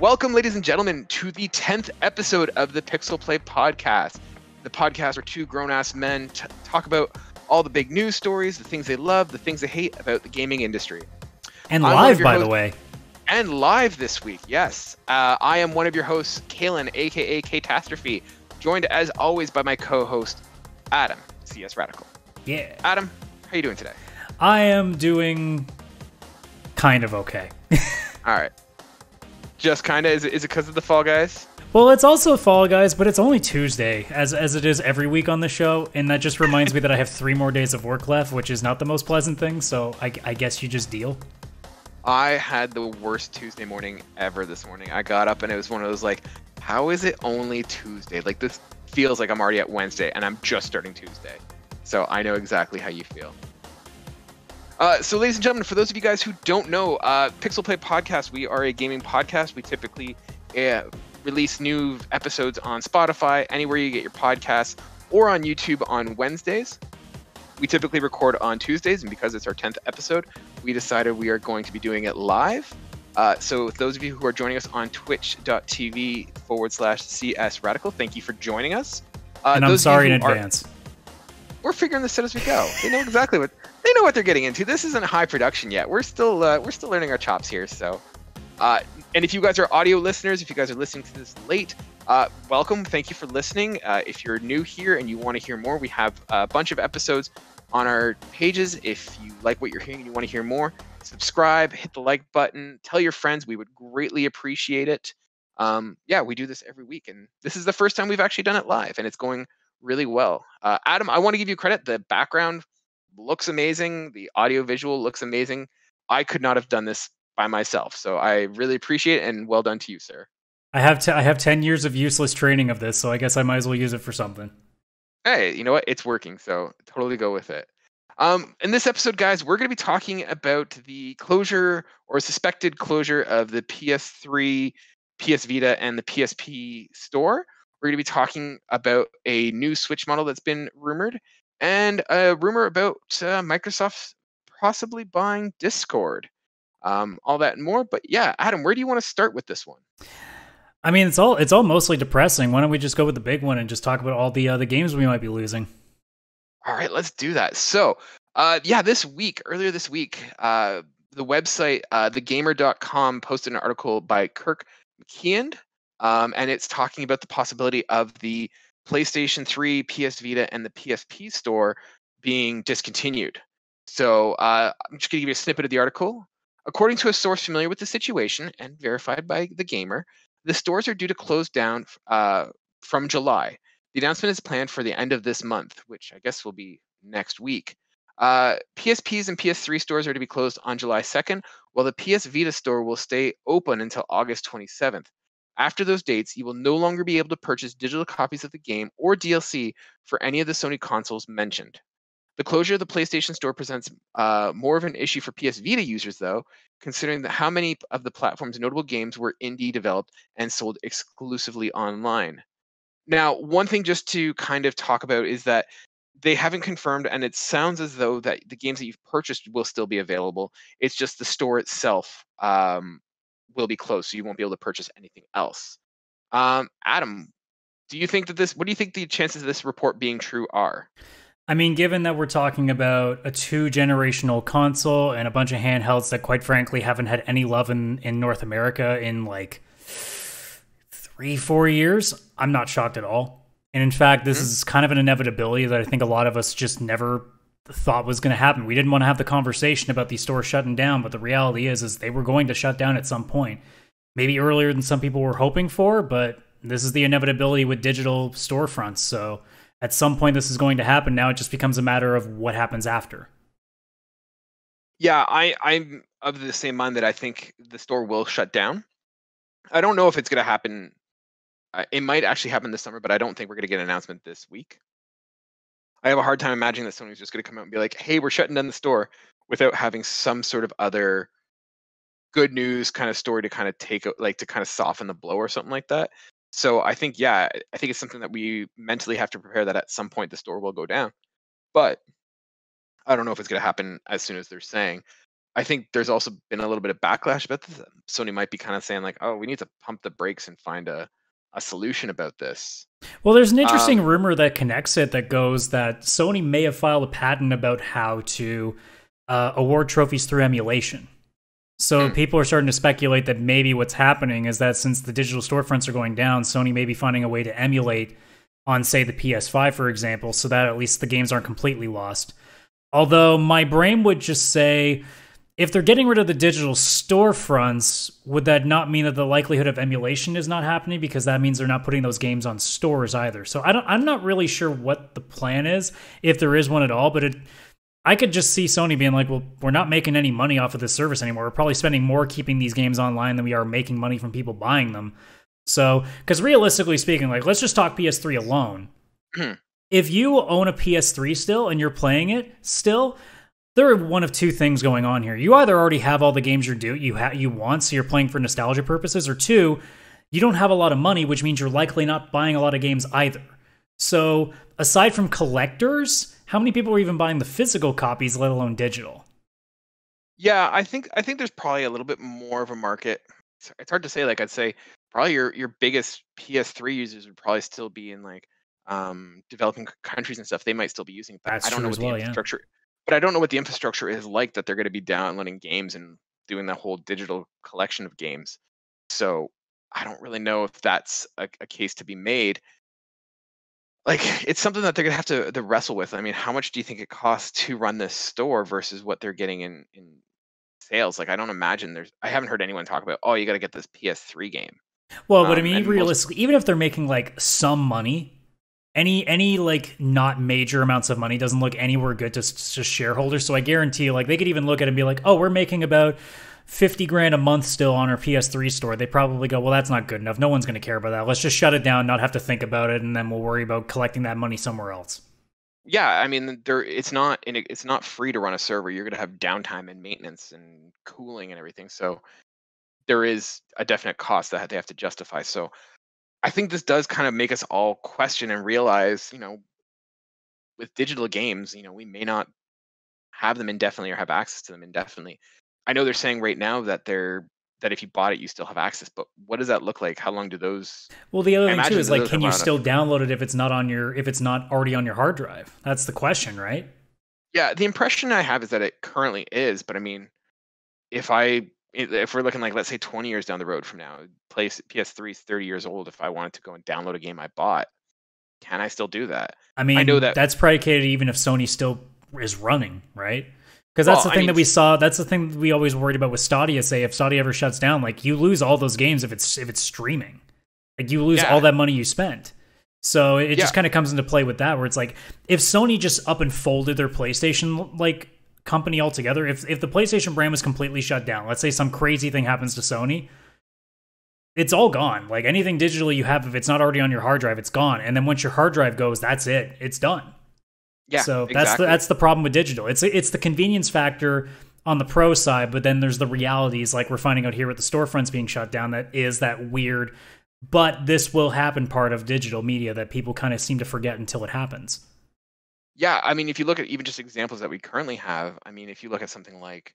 Welcome, ladies and gentlemen, to the 10th episode of the PixelPlay podcast. The podcast where two grown-ass men talk about all the big news stories, the things they love, the things they hate about the gaming industry. And live, by the way. And live this week, yes. I am one of your hosts, Kaylan, aka Ktastrophy, joined as always by my co-host, Adam, CSRadical. Yeah. Adam, how you doing today? I am doing kind of okay. All right. Just kind of? Is it because of the Fall Guys? Well, it's also Fall Guys, but it's only Tuesday, as it is every week on the show, and that just reminds me that I have 3 more days of work left, which is not the most pleasant thing, so I guess you just deal. I had the worst Tuesday morning ever this morning. I got up and it was one of those like, how is it only Tuesday? Like, this feels like I'm already at Wednesday and I'm just starting Tuesday. So I know exactly how you feel. So ladies and gentlemen, for those of you guys who don't know, PixelPlay Podcast, we are a gaming podcast. We typically release new episodes on Spotify, anywhere you get your podcasts, or on YouTube on Wednesdays. We typically record on Tuesdays, and because it's our 10th episode, we decided we are going to be doing it live. So those of you who are joining us on twitch.tv/CSRadical, thank you for joining us. And I'm sorry in advance. We're figuring this out as we go. They know exactly what they're getting into. This isn't high production yet. We're still learning our chops here. So, and if you guys are audio listeners, if you guys are listening to this late, welcome. Thank you for listening. If you're new here and you want to hear more, we have a bunch of episodes on our pages. If you like what you're hearing and you want to hear more, subscribe, hit the like button, tell your friends. We would greatly appreciate it. Yeah, we do this every week, and this is the first time we've actually done it live, and it's going really well. Adam, I want to give you credit. The background looks amazing. The audio visual looks amazing. I could not have done this by myself, so I really appreciate it, and well done to you, sir. I have 10 years of useless training of this, so I guess I might as well use it for something. Hey, you know what? It's working, so totally go with it. In this episode, guys, we're going to be talking about the closure or suspected closure of the PS3, PS Vita, and the PSP store. We're going to be talking about a new Switch model that's been rumored, and a rumor about Microsoft possibly buying Discord. All that and more. But yeah, Adam, where do you want to start with this one? I mean, it's all mostly depressing. Why don't we just go with the big one and just talk about all the other games we might be losing? All right, let's do that. So, earlier this week, the website, thegamer.com posted an article by Kirk McKeon, and it's talking about the possibility of the PlayStation 3, PS Vita, and the PSP store being discontinued. So I'm just going to give you a snippet of the article. According to a source familiar with the situation and verified by The Gamer, the stores are due to close down from July. The announcement is planned for the end of this month, which I guess will be next week. PSPs and PS3 stores are to be closed on July 2nd, while the PS Vita store will stay open until August 27th. After those dates, you will no longer be able to purchase digital copies of the game or DLC for any of the Sony consoles mentioned. The closure of the PlayStation Store presents more of an issue for PS Vita users, though, considering that how many of the platform's notable games were indie developed and sold exclusively online. Now, one thing just to kind of talk about is that they haven't confirmed, and it sounds as though that the games that you've purchased will still be available. It's just the store itself will be closed, so you won't be able to purchase anything else. Adam, what do you think the chances of this report being true are? I mean, given that we're talking about a 2-generational console and a bunch of handhelds that, quite frankly, haven't had any love in North America in like 3-4 years, I'm not shocked at all. And in fact, this is kind of an inevitability that I think a lot of us just never thought was going to happen. We didn't want to have the conversation about these stores shutting down, but the reality is they were going to shut down at some point. Maybe earlier than some people were hoping for, but this is the inevitability with digital storefronts. So at some point this is going to happen. Now it just becomes a matter of what happens after. Yeah, I'm of the same mind that I think the store will shut down. I don't know if it's going to happen. It might actually happen this summer, but I don't think we're going to get an announcement this week. I have a hard time imagining that Sony's just going to come out and be like, hey, we're shutting down the store, without having some sort of other good news kind of story to kind of to kind of soften the blow or something like that. So I think it's something that we mentally have to prepare that at some point the store will go down. But I don't know if it's going to happen as soon as they're saying. I think there's also been a little bit of backlash about this. Sony might be kind of saying like, oh, we need to pump the brakes and find a solution about this. Well, there's an interesting rumor that connects it that goes that Sony may have filed a patent about how to award trophies through emulation. So people are starting to speculate that maybe what's happening is that since the digital storefronts are going down, Sony may be finding a way to emulate on, say, the PS5, for example, so that at least the games aren't completely lost. Although my brain would just say, if they're getting rid of the digital storefronts, would that not mean that the likelihood of emulation is not happening? Because that means they're not putting those games on stores either. So I'm not really sure what the plan is, if there is one at all, but I could just see Sony being like, well, we're not making any money off of this service anymore. We're probably spending more keeping these games online than we are making money from people buying them. So, because realistically speaking, like, let's just talk PS3 alone. If you own a PS3 still and you're playing it still, there are one of two things going on here. You either already have all the games you want, so you're playing for nostalgia purposes, or two, you don't have a lot of money, which means you're likely not buying a lot of games either. So, aside from collectors, how many people are even buying the physical copies, let alone digital? Yeah, I think there's probably a little bit more of a market. It's hard to say. Like, I'd say probably your biggest PS3 users would probably still be in like developing countries and stuff. They might still be using it, but I don't know what the infrastructure. But I don't know what the infrastructure is like that they're going to be downloading games and doing that whole digital collection of games. So I don't really know if that's a case to be made. Like, it's something that they're going to have to wrestle with. I mean, how much do you think it costs to run this store versus what they're getting in sales? Like, I don't imagine I haven't heard anyone talk about, oh, you got to get this PS3 game. Well, but I mean, realistically, even if they're making like some money, any like not major amounts of money doesn't look anywhere good to shareholders. So I guarantee you, like, they could even look at it and be like, oh, we're making about $50,000 a month still on our PS3 store. They probably go, well, that's not good enough. No one's going to care about that. Let's just shut it down, not have to think about it, and then we'll worry about collecting that money somewhere else. Yeah, I mean, it's not free to run a server. You're going to have downtime and maintenance and cooling and everything. So there is a definite cost that they have to justify. So I think this does kind of make us all question and realize, with digital games, we may not have them indefinitely or have access to them indefinitely. I know they're saying right now that if you bought it, you still have access, but what does that look like? How long do those? Well, the other thing too is, like, can you still download it if it's not already on your hard drive? That's the question, right? Yeah, the impression I have is that it currently is, but I mean, if we're looking like, let's say 20 years down the road from now, PS3 is 30 years old. If I wanted to go and download a game I bought, can I still do that? I mean, I know that's predicated even if Sony still is running, right? Because that's the thing that we saw. That's the thing that we always worried about with Stadia. Say if Stadia ever shuts down, like, you lose all those games if it's streaming. Like, you lose all that money you spent. So it just kind of comes into play with that, where it's like, if Sony just up and folded their PlayStation like company altogether, if the PlayStation brand was completely shut down, let's say some crazy thing happens to Sony, it's all gone. Like, anything digitally you have, if it's not already on your hard drive, it's gone. And then once your hard drive goes, that's it. It's done. Yeah, so exactly. that's the problem with digital. It's the convenience factor on the pro side, but then there's the realities, like we're finding out here with the storefronts being shut down, that is that weird, but this will happen part of digital media that people kind of seem to forget until it happens. Yeah, I mean, if you look at even just examples that we currently have, I mean, if you look at something like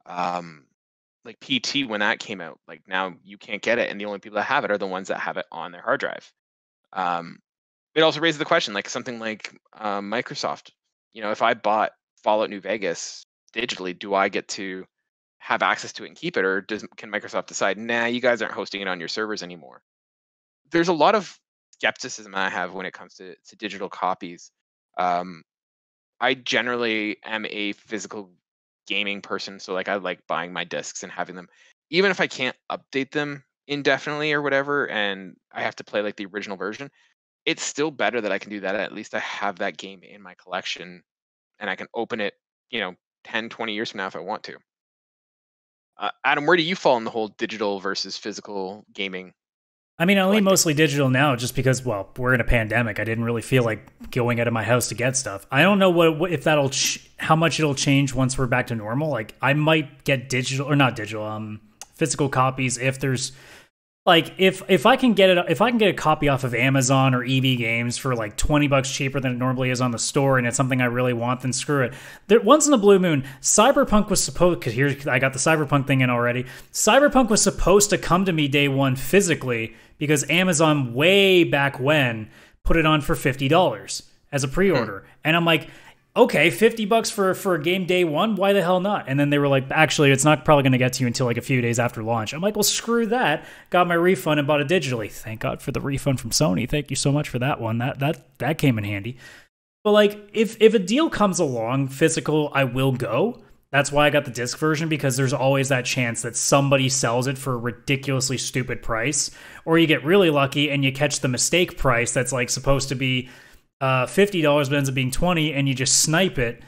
PT, when that came out, like, now you can't get it, and the only people that have it are the ones that have it on their hard drive. It also raises the question, like something like Microsoft. If I bought Fallout New Vegas digitally, do I get to have access to it and keep it, or can Microsoft decide, nah, you guys aren't hosting it on your servers anymore? There's a lot of skepticism I have when it comes to digital copies. I generally am a physical gaming person, so like, I like buying my discs and having them, even if I can't update them indefinitely or whatever, and I have to play like the original version. It's still better that I can do that. At least I have that game in my collection and I can open it, 10, 20 years from now if I want to. Adam, where do you fall in the whole digital versus physical gaming? I mean, I lean mostly digital now just because, well, we're in a pandemic. I didn't really feel like going out of my house to get stuff. I don't know what if that'll how much it'll change once we're back to normal. Like, I might get physical copies if there's Like if I can get a copy off of Amazon or EB Games for like $20 cheaper than it normally is on the store, and it's something I really want, then screw it. Once in a blue moon, Cyberpunk was supposed, because here I got the Cyberpunk thing in already. Cyberpunk was supposed to come to me day one physically because Amazon way back when put it on for $50 as a pre-order, and I'm like, okay, $50 for a game day one? Why the hell not? And then they were like, actually, it's not probably going to get to you until like a few days after launch. I'm like, well, screw that. Got my refund and bought it digitally. Thank God for the refund from Sony. Thank you so much for that one. That came in handy. But like, if a deal comes along, physical, I will go. That's why I got the disc version, because there's always that chance that somebody sells it for a ridiculously stupid price, or you get really lucky and you catch the mistake price that's like supposed to be $50 but ends up being $20, and you just snipe it.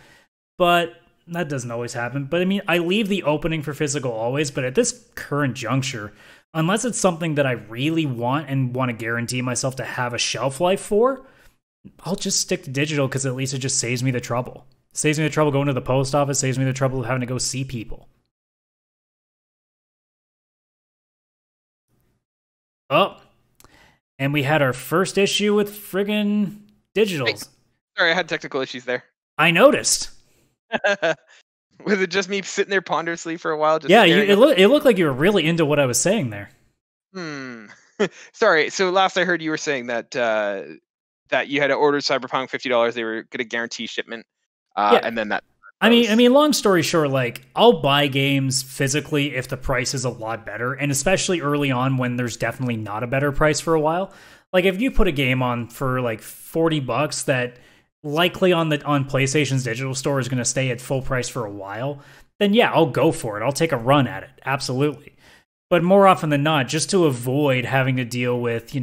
But that doesn't always happen. But I mean, I leave the opening for physical always, but at this current juncture, unless it's something that I really want and want to guarantee myself to have a shelf life for, I'll just stick to digital, because at least it just saves me the trouble. Saves me the trouble going to the post office, saves me the trouble of having to go see people. Oh, and we had our first issue with friggin' digitals. Wait, sorry, I had technical issues there. I noticed. Was it just me sitting there ponderously for a while? Just yeah, it looked like you were really into what I was saying there. Sorry. So last I heard, you were saying that that you had to order Cyberpunk $50. They were going to guarantee shipment, and then that. I mean, long story short, like, I'll buy games physically if the price is a lot better, and especially early on when there's definitely not a better price for a while. Like, if you put a game on for like $40 that likely on PlayStation's digital store is going to stay at full price for a while, then yeah, I'll go for it. I'll take a run at it, absolutely. But more often than not, just to avoid having to deal with,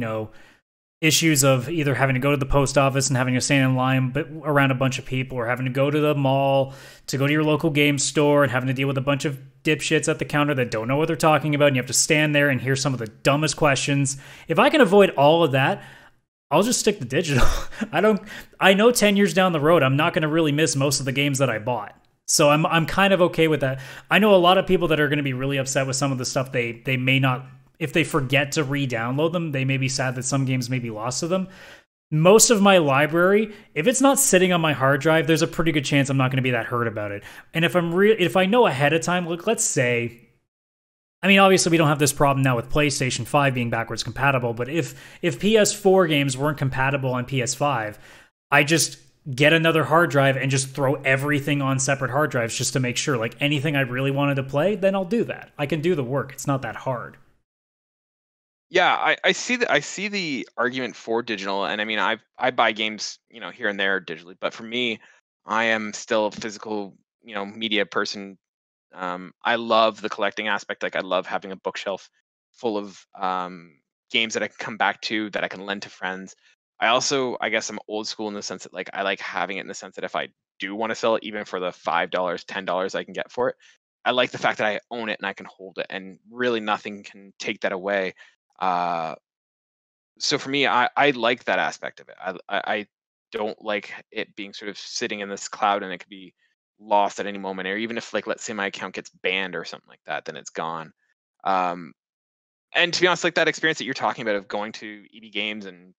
issues of either having to go to the post office and having to stand in line around a bunch of people, or having to go to the mall to go to your local game store and having to deal with a bunch of dipshits at the counter that don't know what they're talking about, and you have to stand there and hear some of the dumbest questions. If I can avoid all of that, I'll just stick to digital. I know 10 years down the road, I'm not going to really miss most of the games that I bought. So I'm kind of okay with that. I know a lot of people that are going to be really upset with some of the stuff they may not. If they forget to re-download them, they may be sad that some games may be lost to them. Most of my library, if it's not sitting on my hard drive, there's a pretty good chance I'm not going to be that hurt about it. And if I know ahead of time, look, let's say, I mean, obviously we don't have this problem now with PlayStation 5 being backwards compatible, but if PS4 games weren't compatible on PS5, I just get another hard drive and just throw everything on separate hard drives just to make sure, like, anything I really wanted to play, then I'll do that. I can do the work. It's not that hard. Yeah, I see the argument for digital, and I mean, I buy games, here and there digitally, but for me, I am still a physical, media person. I love the collecting aspect. Like, I love having a bookshelf full of games that I can come back to, that I can lend to friends. I guess I'm old school in the sense that, like, I like having it in the sense that if I do want to sell it, even for the $5, $10 I can get for it, I like the fact that I own it and I can hold it, and really nothing can take that away. So for me, I like that aspect of it. I don't like it being sort of sitting in this cloud and it could be lost at any moment, or even if, like, let's say my account gets banned or something like that, then it's gone. And to be honest, like, that experience that you're talking about of going to EB Games and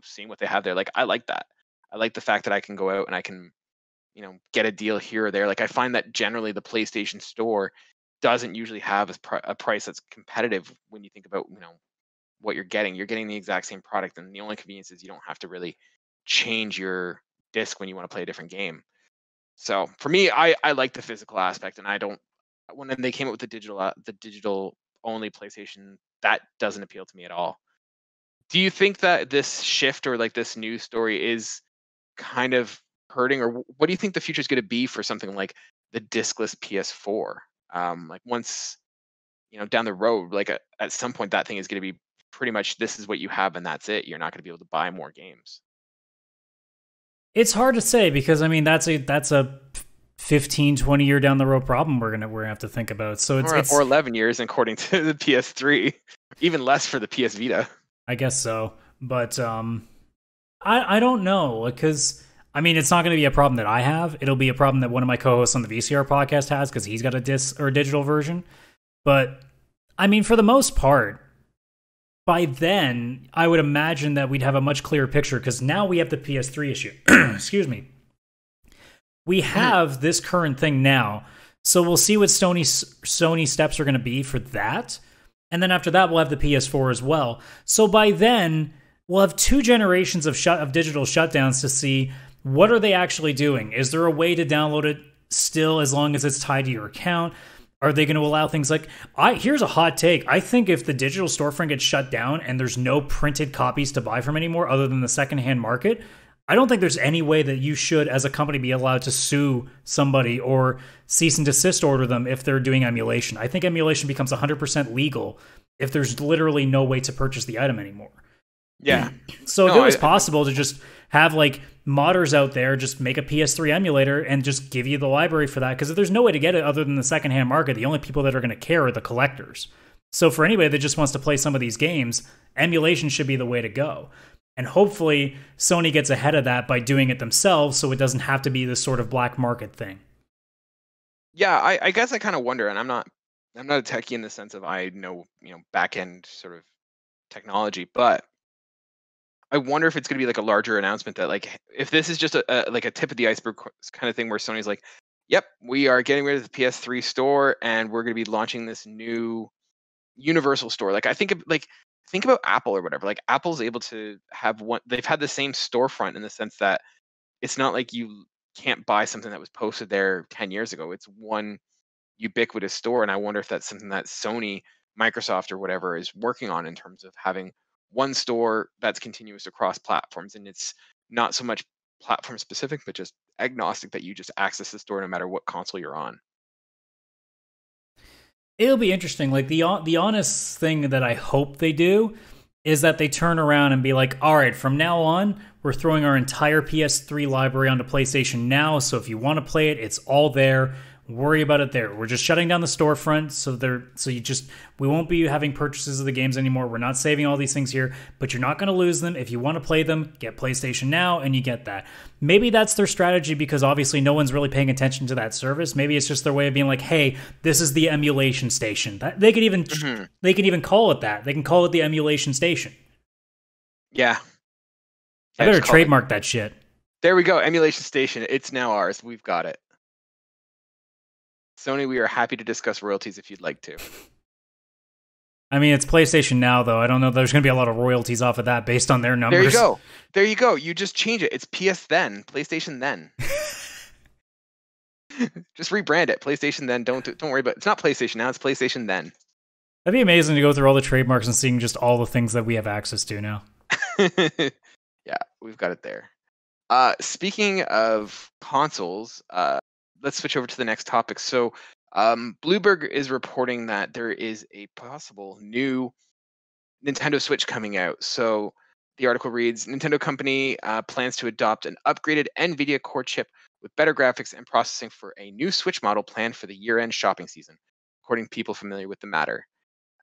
seeing what they have there, like, I like that. I like the fact that I can go out and I can get a deal here or there. Like, I find that generally the PlayStation Store doesn't usually have a price that's competitive when you think about what you're getting. You're getting the exact same product, and the only convenience is you don't have to really change your disc when you want to play a different game. So for me, I like the physical aspect, and I don't. When they came up with the digital only PlayStation, that doesn't appeal to me at all. Do you think that this shift, or like this news story, is kind of hurting, or what do you think the future is going to be for something like the discless PS4? Like, once down the road, like, at some point, that thing is going to be pretty much, this is what you have and that's it. You're not going to be able to buy more games. It's hard to say, because I mean, that's a 15, 20 year down the road problem we're gonna have to think about. So it's or 11 years according to the PS3, even less for the PS Vita. I guess so, but I don't know, because I mean, it's not going to be a problem that I have. It'll be a problem that one of my co-hosts on the VCR podcast has, because he's got a disc or a digital version. But I mean, for the most part, by then, I would imagine that we'd have a much clearer picture because now we have the PS3 issue. Excuse me. We have this current thing now. So we'll see what Sony steps are going to be for that. And then after that, we'll have the PS4 as well. So by then, we'll have 2 generations of digital shutdowns to see what are they actually doing. Is there a way to download it still as long as it's tied to your account? Are they going to allow things like... Here's a hot take. I think if the digital storefront gets shut down and there's no printed copies to buy from anymore other than the secondhand market, I don't think there's any way that you should, as a company, be allowed to sue somebody or cease and desist order them if they're doing emulation. I think emulation becomes 100% legal if there's literally no way to purchase the item anymore. Yeah. So if it was possible to just have like modders out there just make a PS3 emulator and just give you the library for that, because if there's no way to get it other than the secondhand market, the only people that are going to care are the collectors. So for anybody that just wants to play some of these games, emulation should be the way to go. And hopefully Sony gets ahead of that by doing it themselves so it doesn't have to be this sort of black market thing. Yeah, I guess I kind of wonder, and I'm not a techie in the sense of I know, back end sort of technology, but I wonder if it's going to be like a larger announcement that, like, if this is just like a tip of the iceberg kind of thing where Sony's like, yep, we are getting rid of the PS3 store and we're going to be launching this new universal store. Like, think about Apple or whatever. Like, Apple's able to have one. They've had the same storefront in the sense that it's not like you can't buy something that was posted there 10 years ago. It's one ubiquitous store, and I wonder if that's something that Sony, Microsoft, or whatever is working on in terms of having one store that's continuous across platforms, and it's not so much platform specific, but just agnostic, that you just access the store no matter what console you're on. It'll be interesting. Like the honest thing that I hope they do is that they turn around and be like, all right, from now on, we're throwing our entire PS3 library onto PlayStation Now. So if you want to play it, it's all there. Worry about it there. We're just shutting down the storefront, we won't be having purchases of the games anymore. We're not saving all these things here, but you're not going to lose them. If you want to play them, get PlayStation Now, and you get that. Maybe that's their strategy because obviously no one's really paying attention to that service. Maybe it's just their way of being like, hey, this is the emulation station. They could even call it that. They can call it the emulation station. Yeah. I better trademark that shit. There we go. Emulation station. It's now ours. We've got it. Sony, we are happy to discuss royalties if you'd like to. I mean, it's PlayStation Now, though. I don't know. There's going to be a lot of royalties off of that based on their numbers. There you go. You just change it. It's PS then, PlayStation then. Just rebrand it. PlayStation then. Don't worry about it. It's not PlayStation Now. It's PlayStation then. That'd be amazing to go through all the trademarks and seeing just all the things that we have access to now. Yeah, we've got it there. Speaking of consoles, let's switch over to the next topic. So Bloomberg is reporting that there is a possible new Nintendo Switch coming out. So the article reads, Nintendo company plans to adopt an upgraded NVIDIA core chip with better graphics and processing for a new Switch model planned for the year-end shopping season, according to people familiar with the matter.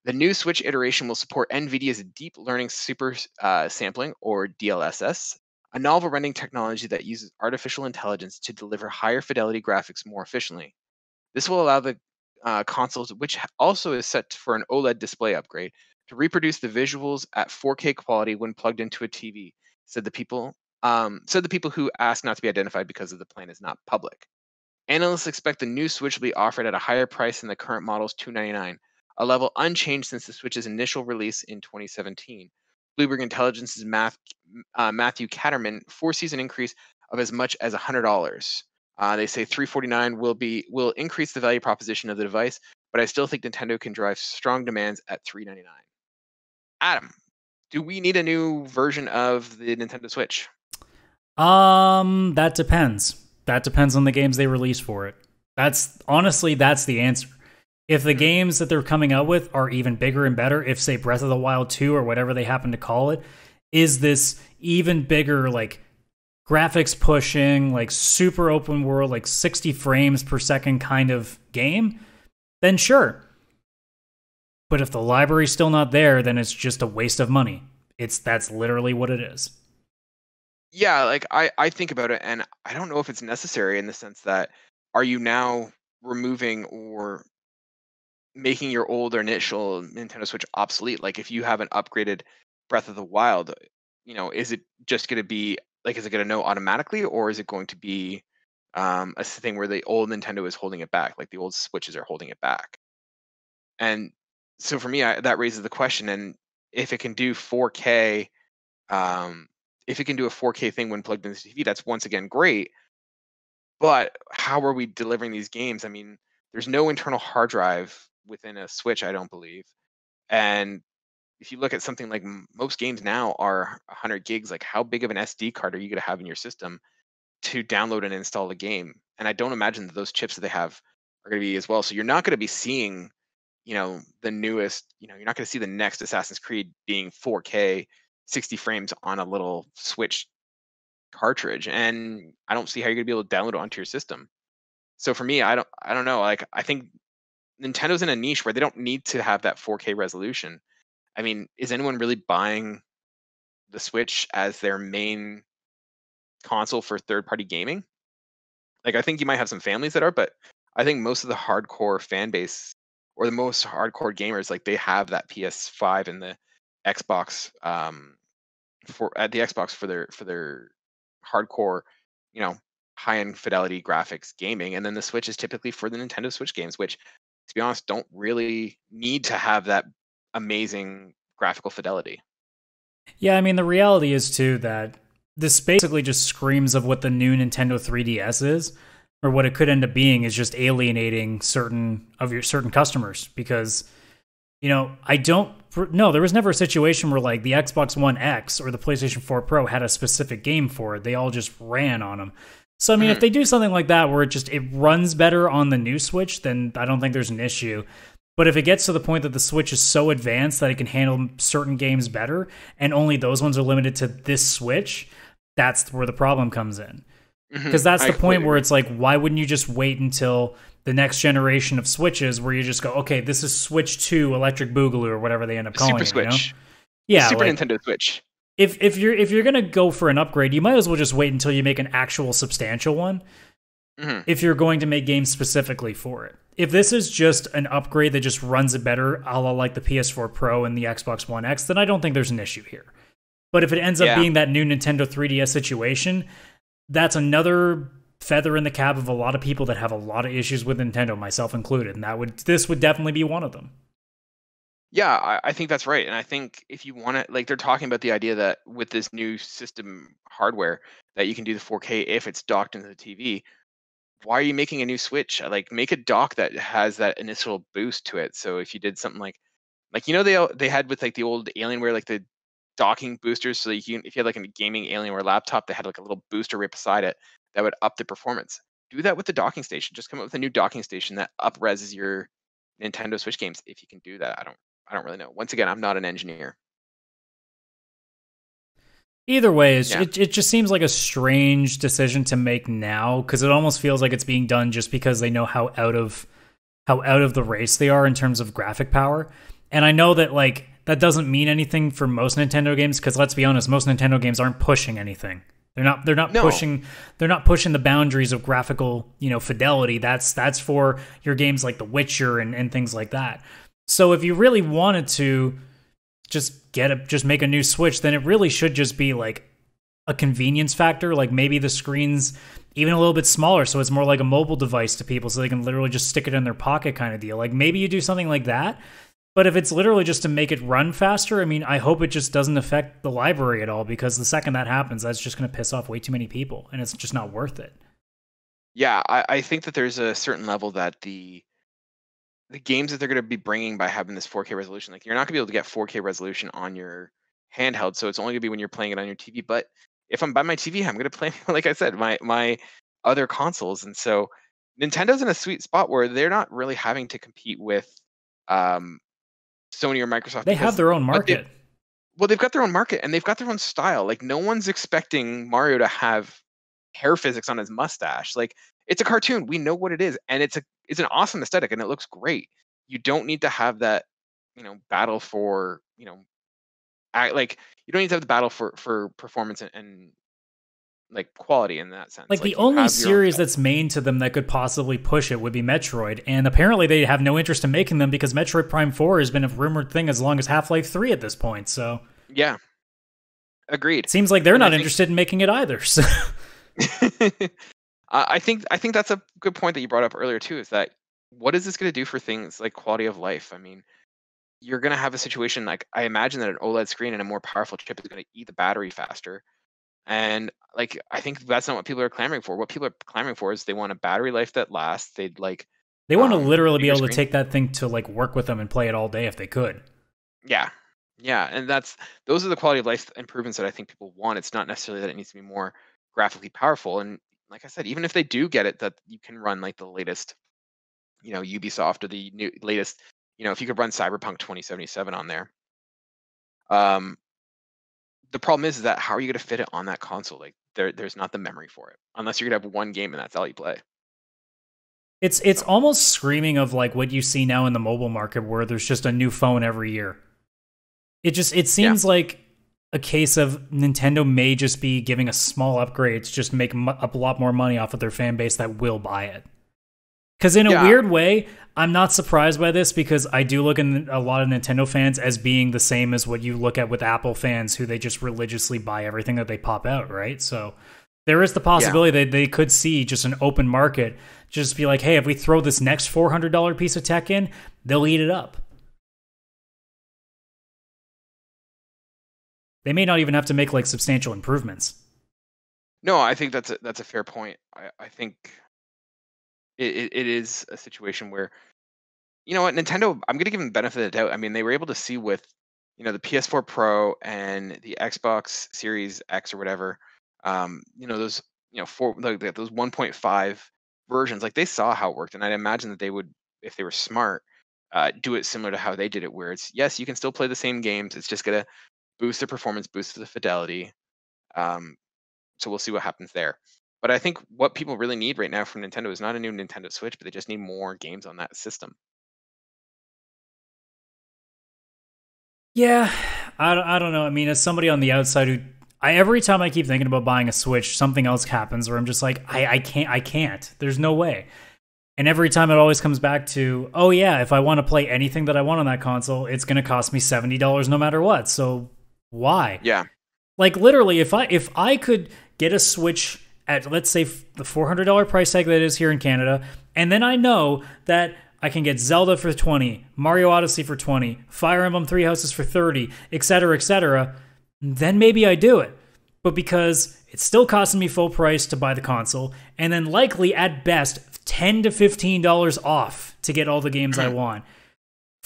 The new Switch iteration will support NVIDIA's Deep Learning Super Sampling, or DLSS, a novel rendering technology that uses artificial intelligence to deliver higher fidelity graphics more efficiently. This will allow the consoles, which also is set for an OLED display upgrade, to reproduce the visuals at 4K quality when plugged into a TV, said the people who asked not to be identified because of the plan is not public. Analysts expect the new Switch will be offered at a higher price than the current model's $299, a level unchanged since the Switch's initial release in 2017. Bloomberg Intelligence's Matthew Catterman foresees an increase of as much as $100. They say $349 will increase the value proposition of the device, but I still think Nintendo can drive strong demands at $399. Adam, do we need a new version of the Nintendo Switch? That depends. That depends on the games they release for it. That's the answer. If the games that they're coming out with are even bigger and better, if say Breath of the Wild 2 or whatever they happen to call it, is this even bigger, like graphics pushing, like super open world, like 60 frames per second kind of game, then sure. But if the library's still not there, then it's just a waste of money. That's literally what it is. Yeah, like I think about it, and I don't know if it's necessary in the sense that, are you now removing or making your old or initial Nintendo Switch obsolete. Like if you have an upgraded Breath of the Wild, is it just going to be like, is it going to know automatically, or is it going to be a thing where the old Nintendo is holding it back, like the old Switches are holding it back? And so for me, that raises the question. And if it can do 4K, um, if it can do a 4K thing when plugged into the TV, that's once again great. But how are we delivering these games? I mean, there's no internal hard drive within a Switch, I don't believe. And if you look at something like most games now are 100 gigs, like how big of an SD card are you going to have in your system to download and install a game? And I don't imagine that those chips that they have are going to be as well. So you're not going to be seeing, the newest, you're not going to see the next Assassin's Creed being 4K 60 frames on a little Switch cartridge. And I don't see how you're going to be able to download it onto your system. So for me, I don't know. Like I think Nintendo's in a niche where they don't need to have that 4K resolution. I mean, is anyone really buying the Switch as their main console for third-party gaming? Like, I think you might have some families that are, but I think most of the hardcore fan base or the most hardcore gamers, like they have that PS5 and the Xbox for at the Xbox for their hardcore, you know, high-end fidelity graphics gaming, and then the Switch is typically for the Nintendo Switch games, which, to be honest, don't really need to have that amazing graphical fidelity. Yeah, I mean, the reality is too that this basically just screams of what the new Nintendo 3DS is, or what it could end up being is just alienating certain customers because I don't no, there was never a situation where like the Xbox One X or the PlayStation 4 Pro had a specific game for it. They all just ran on them. So I mean, if they do something like that where it runs better on the new Switch, then I don't think there's an issue. But if it gets to the point that the Switch is so advanced that it can handle certain games better, and only those ones are limited to this Switch, that's where the problem comes in. Because that's the point where it's like, why wouldn't you just wait until the next generation of Switches where you just go, okay, this is Switch 2 Electric Boogaloo or whatever they end up calling Super it, Switch. Yeah, Super like, Nintendo Switch. If you're gonna go for an upgrade, you might as well just wait until you make an actual substantial one. If you're going to make games specifically for it. If this is just an upgrade that just runs it better, a la like the PS4 Pro and the Xbox One X, then I don't think there's an issue here. But if it ends up being that new Nintendo 3DS situation, that's another feather in the cap of a lot of people that have a lot of issues with Nintendo, myself included, and this would definitely be one of them. Yeah, I think that's right. And I think if you want to, like, they're talking about the idea that with this new system hardware that you can do the 4K if it's docked into the TV. Why are you making a new Switch? Like, make a dock that has that initial boost to it. So if you did something like they had with like the old Alienware, like the docking boosters, so if you had like a gaming Alienware laptop, they had like a little booster right beside it that would up the performance. Do that with the docking station. Just come up with a new docking station that up reses your Nintendo Switch games if you can do that. I don't really know. Once again, I'm not an engineer. Either way, Yeah. it just seems like a strange decision to make now because it almost feels like it's being done just because they know how out of the race they are in terms of graphic power. And I know that like that doesn't mean anything for most Nintendo games because let's be honest, most Nintendo games aren't pushing anything. They're not pushing the boundaries of graphical, fidelity. That's for your games like The Witcher and things like that. So if you really wanted to just make a new Switch, then it really should just be like a convenience factor. Like maybe the screen's even a little bit smaller, so it's more like a mobile device to people, so they can literally just stick it in their pocket kind of deal. Like maybe you do something like that. But if it's literally just to make it run faster, I mean, I hope it just doesn't affect the library at all, because the second that happens, that's just going to piss off way too many people, and it's just not worth it. Yeah, I think that there's a certain level that the games that they're going to be bringing by having this 4K resolution, like you're not going to be able to get 4K resolution on your handheld, so it's only going to be when you're playing it on your TV. But if I'm by my TV, I'm going to play, like I said, my other consoles, and so Nintendo's in a sweet spot where they're not really having to compete with um, Sony or Microsoft. They have their own market. They've got their own market and they've got their own style. Like no one's expecting Mario to have hair physics on his mustache. Like it's a cartoon. We know what it is, and it's an awesome aesthetic and it looks great. You don't need to have that, battle for, like you don't need to have the battle for performance and like quality in that sense. Like the you only have your own series stuff. that's main to them that could possibly push it would be Metroid, and apparently they have no interest in making them because Metroid Prime 4 has been a rumored thing as long as Half-Life 3 at this point. So Yeah, agreed. seems like they're And I not think interested in making it either. So I think that's a good point that you brought up earlier too. Is that what is this going to do for things like quality of life? I mean, you're going to have a situation like I imagine that an OLED screen and a more powerful chip is going to eat the battery faster. And like I think that's not what people are clamoring for. What people are clamoring for is they want a battery life that lasts. They'd like they want to literally be bigger able to screen. take that thing to like work with them and play it all day if they could. Yeah. Yeah, and those are the quality of life improvements that I think people want. It's not necessarily that it needs to be more graphically powerful. And like I said, even if they do get it, that you can run like the latest, Ubisoft or the latest, if you could run Cyberpunk 2077 on there. The problem is that how are you going to fit it on that console? Like there's not the memory for it, unless you're gonna have one game and that's all you play. It's almost screaming of like what you see now in the mobile market, where there's just a new phone every year. It seems like a case of Nintendo may just be giving a small upgrade to just make a lot more money off of their fan base that will buy it. Because in a weird way, I'm not surprised by this, because I do look at a lot of Nintendo fans as being the same as what you look at with Apple fans, who they just religiously buy everything that they pop out, right? So there is the possibility that they could see just an open market, just be like, hey, if we throw this next $400 piece of tech in, they'll eat it up. They may not even have to make like substantial improvements. No, I think that's a fair point. I think it is a situation where, you know what, Nintendo, I'm going to give them the benefit of the doubt. I mean, they were able to see with, the PS4 Pro and the Xbox Series X or whatever, those, those 1.5 versions, like they saw how it worked. And I'd imagine that they would, if they were smart, do it similar to how they did it, where it's, yes, you can still play the same games. It's just going to boost the performance, boost the fidelity. So we'll see what happens there. But I think what people really need right now from Nintendo is not a new Nintendo Switch, but they just need more games on that system. Yeah, I don't know. I mean, as somebody on the outside who, every time I keep thinking about buying a Switch, something else happens where I'm just like, I can't. There's no way. And every time it always comes back to, oh yeah, if I want to play anything that I want on that console, it's going to cost me $70 no matter what. So why? Yeah. Like literally, if I could get a Switch at, let's say, the $400 price tag that it is here in Canada, and then I know that I can get Zelda for $20, Mario Odyssey for $20, Fire Emblem Three Houses for $30, etc., then maybe I do it. But because it's still costing me full price to buy the console, and then likely at best $10 to $15 off to get all the games I want.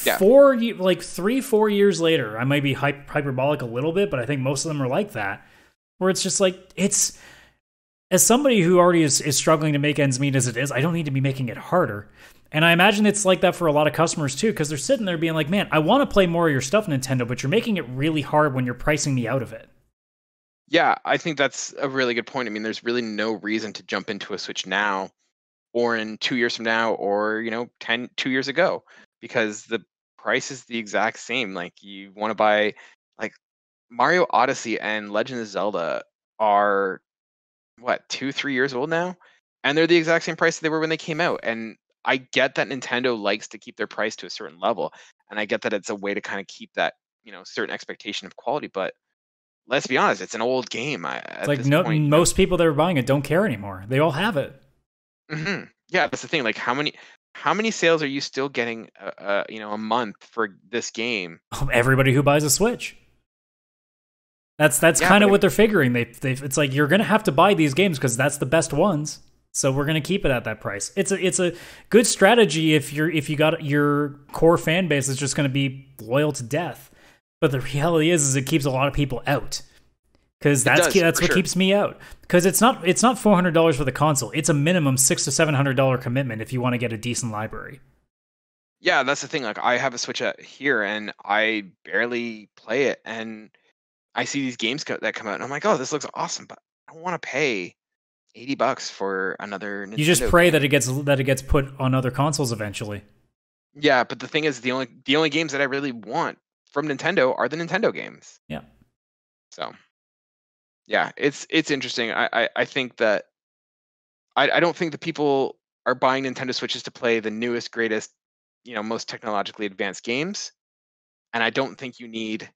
Yeah. 3-4 years later, I might be hyperbolic a little bit, but I think most of them are like that, where it's just like, it's, as somebody who already is struggling to make ends meet as it is, I don't need to be making it harder. And I imagine it's like that for a lot of customers too, because they're sitting there being like, man, I want to play more of your stuff, Nintendo, but you're making it really hard when you're pricing me out of it. Yeah, I think that's a really good point. I mean, there's really no reason to jump into a Switch now or in 2 years from now or, 2 years ago, because the price is the exact same. Like you want to buy, like Mario Odyssey and Legend of Zelda are what, 2-3 years old now, and they're the exact same price they were when they came out. And I get that Nintendo likes to keep their price to a certain level, and I get that it's a way to kind of keep that, certain expectation of quality. But let's be honest, it's an old game. It's like most people that are buying it don't care anymore. They all have it. Mm-hmm. Yeah, that's the thing. Like, how many sales are you still getting, a month for this game? Everybody who buys a Switch. That's kind of what they're figuring. It's like, you're gonna have to buy these games because that's the best ones. So we're gonna keep it at that price. It's a good strategy if you got your core fan base is just gonna be loyal to death. But the reality is it keeps a lot of people out. Because that's what keeps me out. Because it's not $400 for the console. It's a minimum $600 to $700 commitment if you want to get a decent library. Yeah, that's the thing. Like, I have a Switch here, and I barely play it, and I see these games that come out, and I'm like, oh, this looks awesome, but I don't want to pay $80 for another Nintendo You just pray game. that it gets put on other consoles eventually. Yeah, but the thing is, the only games that I really want from Nintendo are the Nintendo games. Yeah. So Yeah, it's interesting. I think that I don't think that people are buying Nintendo Switches to play the newest, greatest, most technologically advanced games, and I don't think you need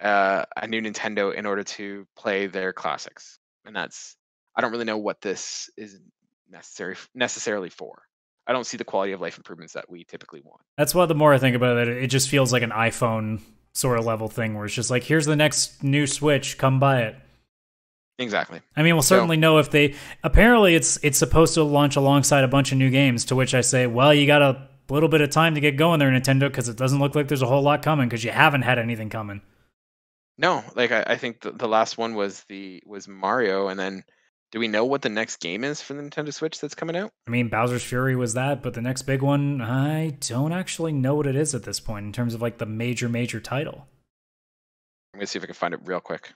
a new Nintendo in order to play their classics. And I don't really know what this is necessarily for. I don't see the quality of life improvements that we typically want. That's why the more I think about it, it just feels like an iPhone sort of level thing where it's just like, here's the next new Switch, come buy it. Exactly. I mean, we'll certainly know if they. Apparently, it's supposed to launch alongside a bunch of new games. To which I say, well, you got a little bit of time to get going there, Nintendo, because it doesn't look like there's a whole lot coming because you haven't had anything coming. No, like I think the last one was Mario, and then do we know what the next game is for the Nintendo Switch that's coming out? I mean, Bowser's Fury was that, but the next big one, I don't actually know what it is at this point in terms of like the major title. I'm gonna see if I can find it real quick.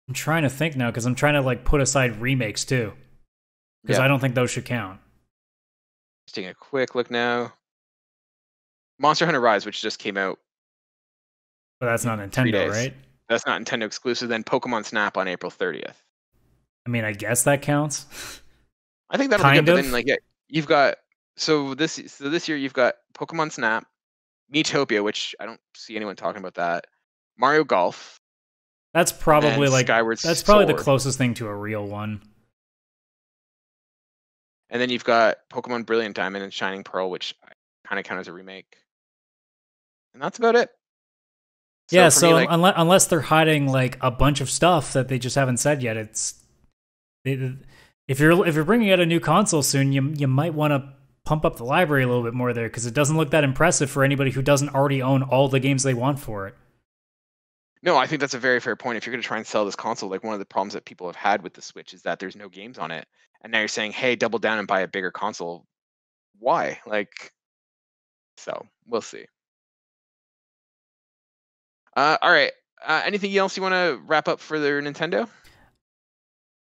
I'm trying to think now because I'm trying to like put aside remakes too, because I don't think those should count. Just taking a quick look now. Monster Hunter Rise, which just came out. But that's not Nintendo, right? That's not Nintendo exclusive. Then Pokemon Snap on April 30th. I mean, I guess that counts. I think that'll be good. But then, like, you've got this year you've got Pokemon Snap, Miitopia, which I don't see anyone talking about that. Mario Golf. That's probably like Skyward that's probably Sword. the closest thing to a real one. And then you've got Pokemon Brilliant Diamond and Shining Pearl, which kind of count as a remake. And that's about it. So unless they're hiding like a bunch of stuff that they just haven't said yet, if you're bringing out a new console soon, you might want to pump up the library a little bit more there because it doesn't look that impressive for anybody who doesn't already own all the games they want for it. No, I think that's a very fair point. If you're going to try and sell this console, like one of the problems that people have had with the Switch is that there's no games on it, and now you're saying, "Hey, double down and buy a bigger console." Why? So we'll see. All right. Anything else you want to wrap up for their Nintendo?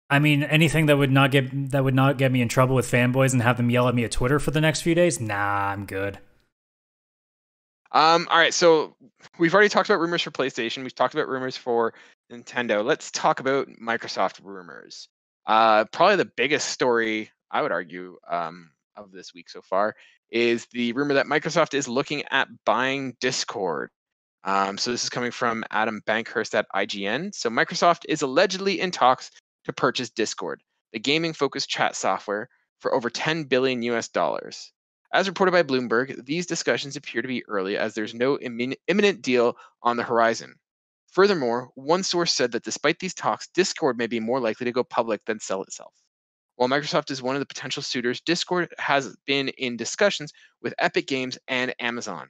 I mean, anything that would not get me in trouble with fanboys and have them yell at me at Twitter for the next few days? Nah, I'm good. All right. So we've already talked about rumors for PlayStation. We've talked about rumors for Nintendo. Let's talk about Microsoft rumors. Probably the biggest story, I would argue, of this week so far is the rumor that Microsoft is looking at buying Discord. So this is coming from Adam Bankhurst at IGN. So Microsoft is allegedly in talks to purchase Discord, the gaming-focused chat software, for over $10 billion US. As reported by Bloomberg, these discussions appear to be early as there's no imminent deal on the horizon. Furthermore, one source said that despite these talks, Discord may be more likely to go public than sell itself. While Microsoft is one of the potential suitors, Discord has been in discussions with Epic Games and Amazon.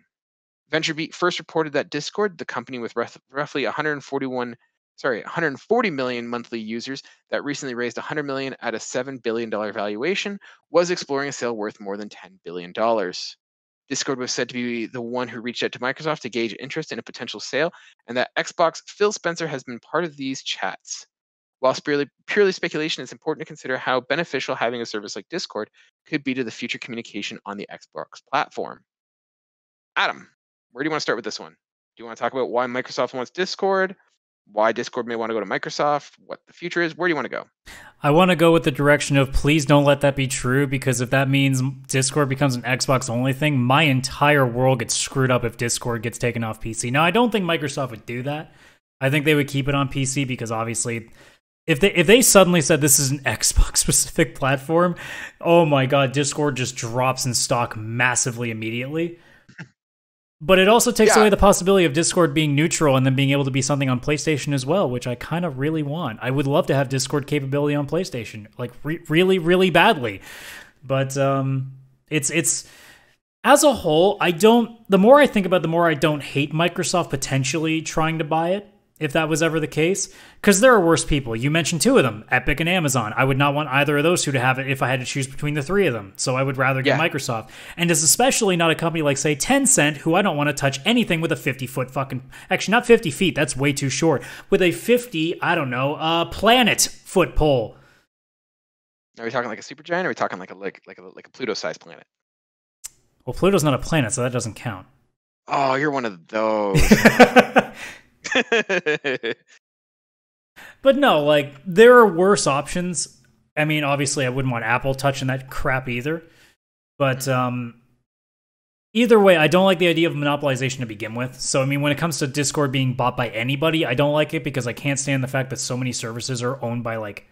VentureBeat first reported that Discord, the company with roughly 140 million monthly users that recently raised $100 million at a $7 billion valuation, was exploring a sale worth more than $10 billion. Discord was said to be the one who reached out to Microsoft to gauge interest in a potential sale, and that Xbox Phil Spencer has been part of these chats. While purely speculation, it's important to consider how beneficial having a service like Discord could be to the future communication on the Xbox platform. Adam, where do you want to start with this one? Do you want to talk about why Microsoft wants Discord? Why Discord may want to go to Microsoft? What the future is? Where do you want to go? I want to go with the direction of please don't let that be true, because if that means Discord becomes an Xbox only thing, my entire world gets screwed up if Discord gets taken off PC. Now, I don't think Microsoft would do that. I think they would keep it on PC because obviously if they suddenly said this is an Xbox specific platform, oh my god, Discord just drops in stock massively immediately. But it also takes away the possibility of Discord being neutral and then being able to be something on PlayStation as well, which I kind of really want. I would love to have Discord capability on PlayStation, like really, really badly. But it's as a whole, the more I think about it, the more I don't hate Microsoft potentially trying to buy it, if that was ever the case, because there are worse people. You mentioned two of them, Epic and Amazon. I would not want either of those two to have it if I had to choose between the three of them. So I would rather get Microsoft. And it's especially not a company like, say, Tencent, who I don't want to touch anything with a 50-foot fucking... Actually, not 50 feet. That's way too short. With a 50, I don't know, planet foot pole. Are we talking like a supergiant, or are we talking like a Pluto-sized planet? Well, Pluto's not a planet, so that doesn't count. Oh, you're one of those. But no, like there are worse options. I mean, obviously, I wouldn't want Apple touching that crap either. But either way, I don't like the idea of monopolization to begin with. So, I mean, when it comes to Discord being bought by anybody, I don't like it because I can't stand the fact that so many services are owned by like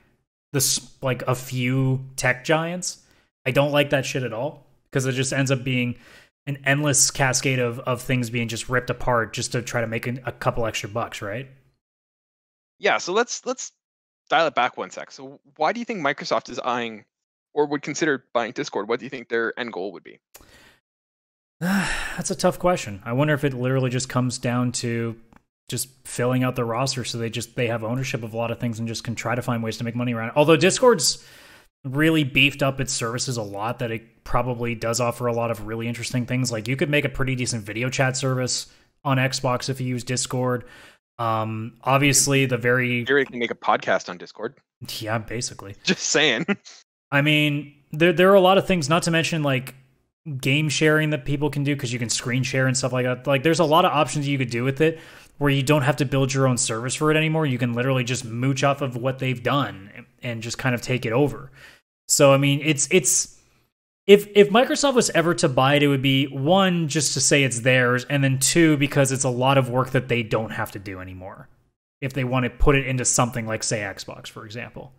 a few tech giants. I don't like that shit at all because it just ends up being an endless cascade of things being just ripped apart just to try to make a couple extra bucks, right? Yeah, so let's dial it back one sec. So why do you think Microsoft is eyeing or would consider buying Discord? What do you think their end goal would be? That's a tough question. I wonder if it literally just comes down to just filling out the roster so they have ownership of a lot of things and just can try to find ways to make money around it. Although Discord's really beefed up its services a lot, that it probably does offer a lot of really interesting things. Like you could make a pretty decent video chat service on Xbox if you use Discord. Obviously you can make a podcast on Discord. Yeah, basically. Just saying. I mean, there are a lot of things, not to mention like game sharing that people can do because you can screen share and stuff like that. Like there's a lot of options you could do with it where you don't have to build your own service for it anymore. You can literally just mooch off of what they've done and just kind of take it over. So I mean, it's if Microsoft was ever to buy it, it would be one, just to say it's theirs, and then two, because it's a lot of work that they don't have to do anymore if they want to put it into something like, say, Xbox, for example.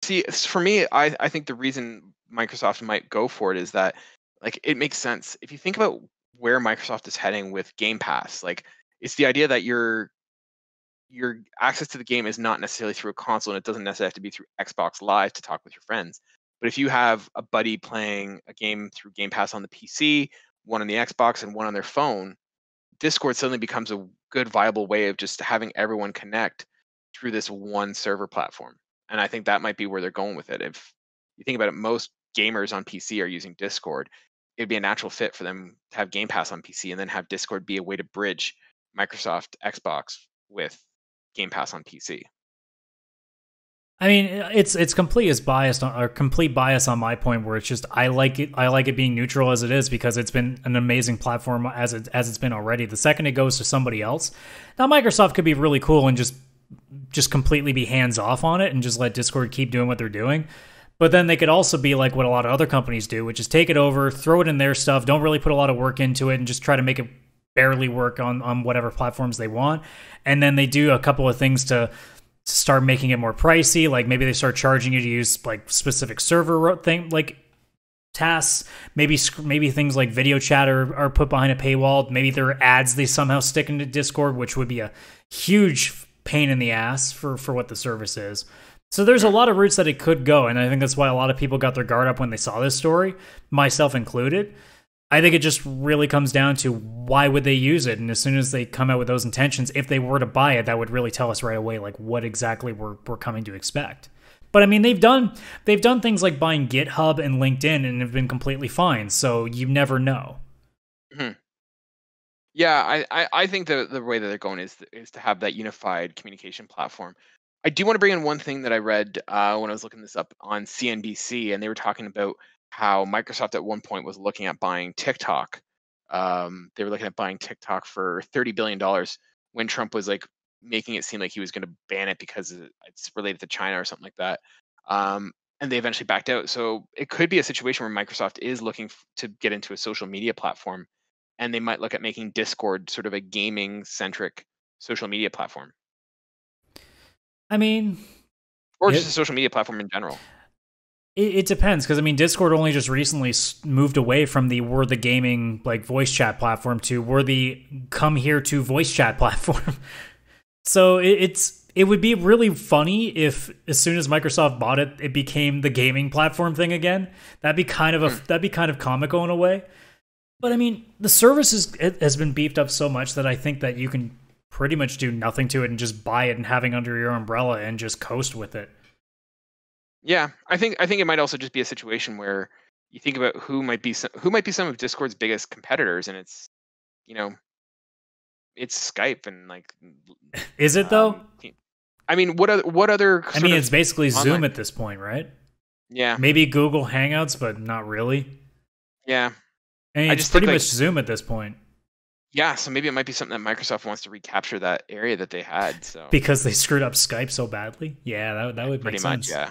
See, for me, I think the reason Microsoft might go for it is that like it makes sense. If you think about where Microsoft is heading with Game Pass, like it's the idea that your access to the game is not necessarily through a console, and it doesn't necessarily have to be through Xbox Live to talk with your friends. But if you have a buddy playing a game through Game Pass on the PC, one on the Xbox, and one on their phone, Discord suddenly becomes a good, viable way of just having everyone connect through this one server platform. And I think that might be where they're going with it. If you think about it, most gamers on PC are using Discord. It'd be a natural fit for them to have Game Pass on PC and then have Discord be a way to bridge Microsoft Xbox with Game Pass on PC. I mean, it's complete bias on my point, where it's just I like it being neutral as it is because it's been an amazing platform as it's been already. The second it goes to somebody else, now Microsoft could be really cool and just completely be hands off on it and just let Discord keep doing what they're doing. But then they could also be like what a lot of other companies do, which is take it over, throw it in their stuff, don't really put a lot of work into it, and just try to make it barely work on whatever platforms they want. And then they do a couple of things to start making it more pricey. Like maybe they start charging you to use like specific server thing, like tasks. Maybe things like video chat are put behind a paywall. Maybe there are ads they somehow stick into Discord, which would be a huge pain in the ass for what the service is. So there's a lot of routes that it could go, and I think that's why a lot of people got their guard up when they saw this story, myself included. I think it just really comes down to why would they use it, and as soon as they come out with those intentions, if they were to buy it, that would really tell us right away like what exactly we're coming to expect. But I mean, they've done things like buying GitHub and LinkedIn and have been completely fine, so you never know. Mm-hmm. Yeah, I think the way that they're going is to have that unified communication platform. I do want to bring in one thing that I read when I was looking this up on CNBC, and they were talking about how Microsoft at one point was looking at buying TikTok. They were looking at buying TikTok for $30 billion when Trump was like making it seem like he was going to ban it because it's related to China or something like that. And they eventually backed out. So it could be a situation where Microsoft is looking to get into a social media platform, and they might look at making Discord sort of a gaming-centric social media platform. I mean, or just a social media platform in general. It depends, because I mean, Discord only just recently moved away from we're the gaming like voice chat platform to we're the come here to voice chat platform. So it would be really funny if as soon as Microsoft bought it, it became the gaming platform thing again. That'd be kind of comical in a way. But I mean, the service has been beefed up so much that I think that you can pretty much do nothing to it and just buy it and having under your umbrella and just coast with it. Yeah, I think it might also just be a situation where you think about who might be some of Discord's biggest competitors, and it's Skype and like. Is it though? I mean, what other? I mean, it's basically Zoom at this point, right? Yeah. Maybe Google Hangouts, but not really. Yeah. I mean, it's pretty much Zoom at this point. Yeah, so maybe it might be something that Microsoft wants to recapture that area that they had. So Because they screwed up Skype so badly. Yeah, that would make pretty much, sense. yeah.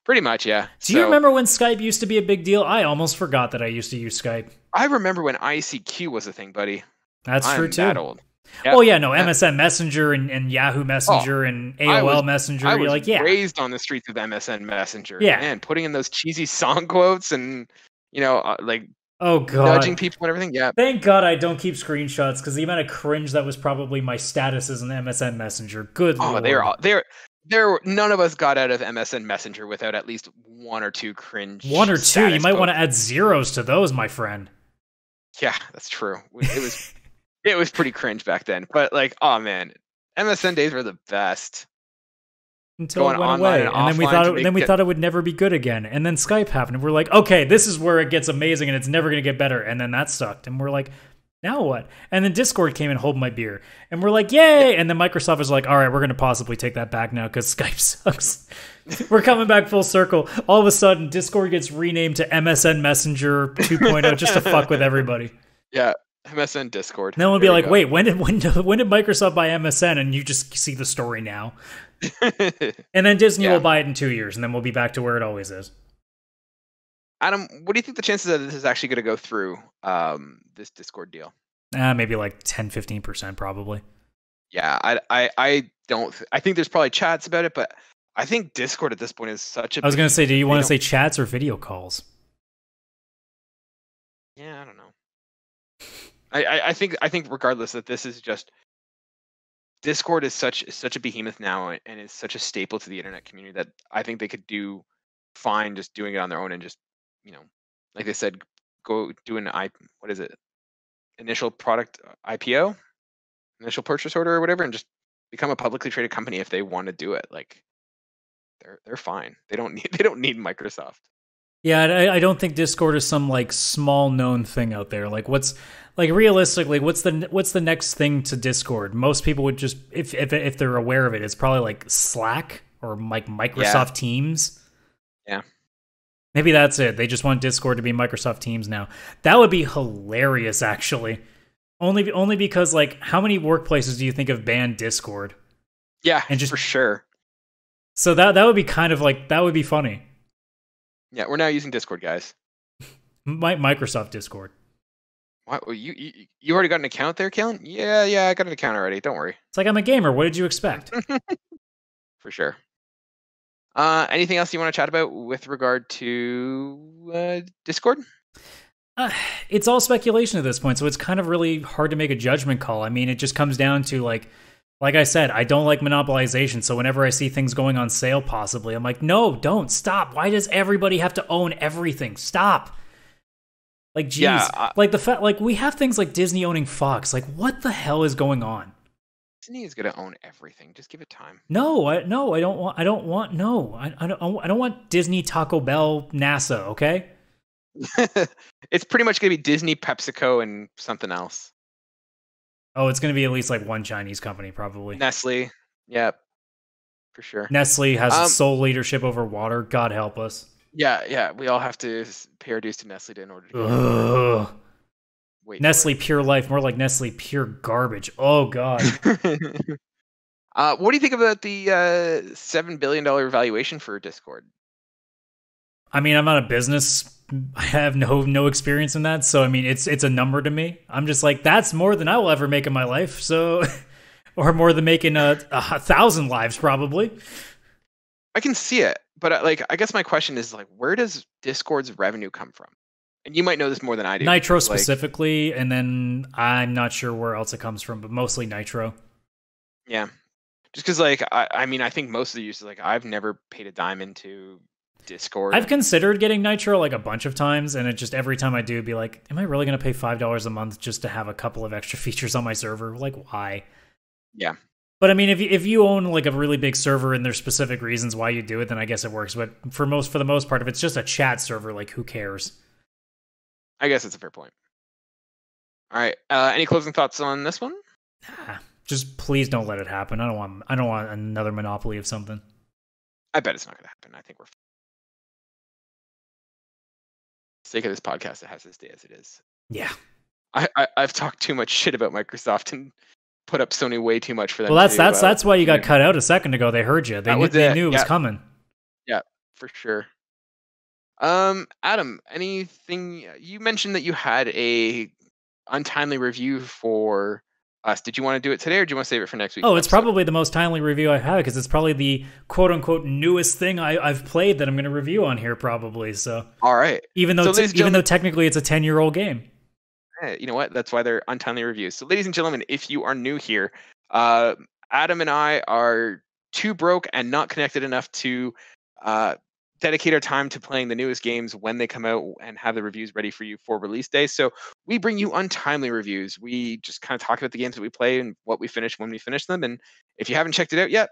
Pretty much, yeah. Do you remember when Skype used to be a big deal? I almost forgot that I used to use Skype. I remember when ICQ was a thing, buddy. That's true too. That old. Yep. Oh yeah, no, MSN Messenger and Yahoo Messenger and AOL Messenger. I was like, yeah, raised on the streets of MSN Messenger. Yeah, man, putting in those cheesy song quotes and like oh god, nudging people and everything. Yeah. Thank God I don't keep screenshots because the amount of cringe that was probably my statuses in MSN Messenger. Good lord. They're none of us got out of MSN Messenger without at least one or two cringe. One or two. You might want to add zeros to those, my friend. Yeah, that's true. It was it was pretty cringe back then. But like, oh man, MSN days were the best. Until it went away, and then we thought it would never be good again. And then Skype happened, and we're like, okay, this is where it gets amazing, and it's never gonna get better. And then that sucked, and we're like, now what? And then Discord came and hold my beer, and we're like, yay! And then Microsoft was like, all right, we're gonna possibly take that back now because Skype sucks. We're coming back full circle. All of a sudden, Discord gets renamed to MSN Messenger 2.0 just to fuck with everybody. Yeah. MSN Discord. And then we'll be like, wait, when did Microsoft buy MSN? And you just see the story now. And then Disney will buy it in 2 years, and then we'll be back to where it always is. Adam, what do you think the chances that this is actually going to go through, this Discord deal? Maybe like 10-15% probably. Yeah, I think there's probably chats about it, but I think Discord at this point is such a... I was going to say, do you want to say chats or video calls? Yeah, I don't know. I think regardless that this is just... Discord is such a behemoth now, and is such a staple to the internet community that I think they could do fine just doing it on their own and just, like they said, go do initial product IPO, initial purchase order or whatever, and just become a publicly traded company if they want to do it. Like they're fine. They don't need Microsoft. Yeah, I don't think Discord is some like small known thing out there. Like realistically, what's the next thing to Discord? Most people would just if they're aware of it, it's probably like Slack or like Microsoft Teams. Yeah. Maybe that's it. They just want Discord to be Microsoft Teams now. That would be hilarious, actually. Only because like how many workplaces do you think have banned Discord? Yeah, and for sure. So that would be kind of like that would be funny. Yeah, we're now using Discord, guys. Microsoft Discord. What? You already got an account there, Kaylan? Yeah, I got an account already. Don't worry. It's like I'm a gamer. What did you expect? For sure. Anything else you want to chat about with regard to Discord? It's all speculation at this point, so it's kind of really hard to make a judgment call. I mean, it just comes down to like I said, I don't like monopolization, so whenever I see things going on sale, possibly, I'm like, no, don't, stop. Why does everybody have to own everything? Stop. Like, geez, like the fact, like we have things like Disney owning Fox. Like, what the hell is going on? Disney is gonna own everything. Just give it time. No, I don't want Disney, Taco Bell, NASA. Okay. It's pretty much gonna be Disney, PepsiCo, and something else. Oh, it's going to be at least like one Chinese company, probably. Nestle. Yep. For sure. Nestle has sole leadership over water. God help us. Yeah. We all have to pay our dues to Nestle in order to get Wait. Nestle Pure Life, more like Nestle Pure Garbage. Oh, God. What do you think about the $7 billion valuation for Discord? I mean, I'm not a business. I have no experience in that, so I mean, it's a number to me. I'm just like, that's more than I will ever make in my life, so, or more than making 1,000 lives probably. I can see it, but like, I guess my question is like, where does Discord's revenue come from? And you might know this more than I do. Nitro specifically, and then I'm not sure where else it comes from, but mostly Nitro. Yeah, just because like I mean, I think most of the users like I've never paid a dime into Discord. I've considered getting Nitro like a bunch of times, and it just every time I do, be like, am I really going to pay $5 a month just to have a couple of extra features on my server? Like, why? Yeah. But I mean, if you own like a really big server and there's specific reasons why you do it, then I guess it works. But for the most part, if it's just a chat server, like who cares? I guess it's a fair point. All right. Any closing thoughts on this one? Just please don't let it happen. I don't want another monopoly of something. I bet it's not going to happen. I think we're fine. Sake of this podcast, it has to stay as it is. Yeah. I've talked too much shit about Microsoft and put up Sony way too much for them. Well, that's why you got cut out a second ago. They heard you. They knew it was coming. Yeah, for sure. Adam, anything you mentioned that you had a untimely review for us? Did you want to do it today, or do you want to save it for next week? Oh, it's probably the most timely review I've had because it's probably the quote unquote newest thing I've played that I'm going to review on here, probably. So, all right. Even though technically it's a 10-year-old game. You know what? That's why they're untimely reviews. So, ladies and gentlemen, if you are new here, Adam and I are too broke and not connected enough to dedicate our time to playing the newest games when they come out and have the reviews ready for you for release day. So we bring you untimely reviews. We just kind of talk about the games that we play and what we finish when we finish them. And if you haven't checked it out yet,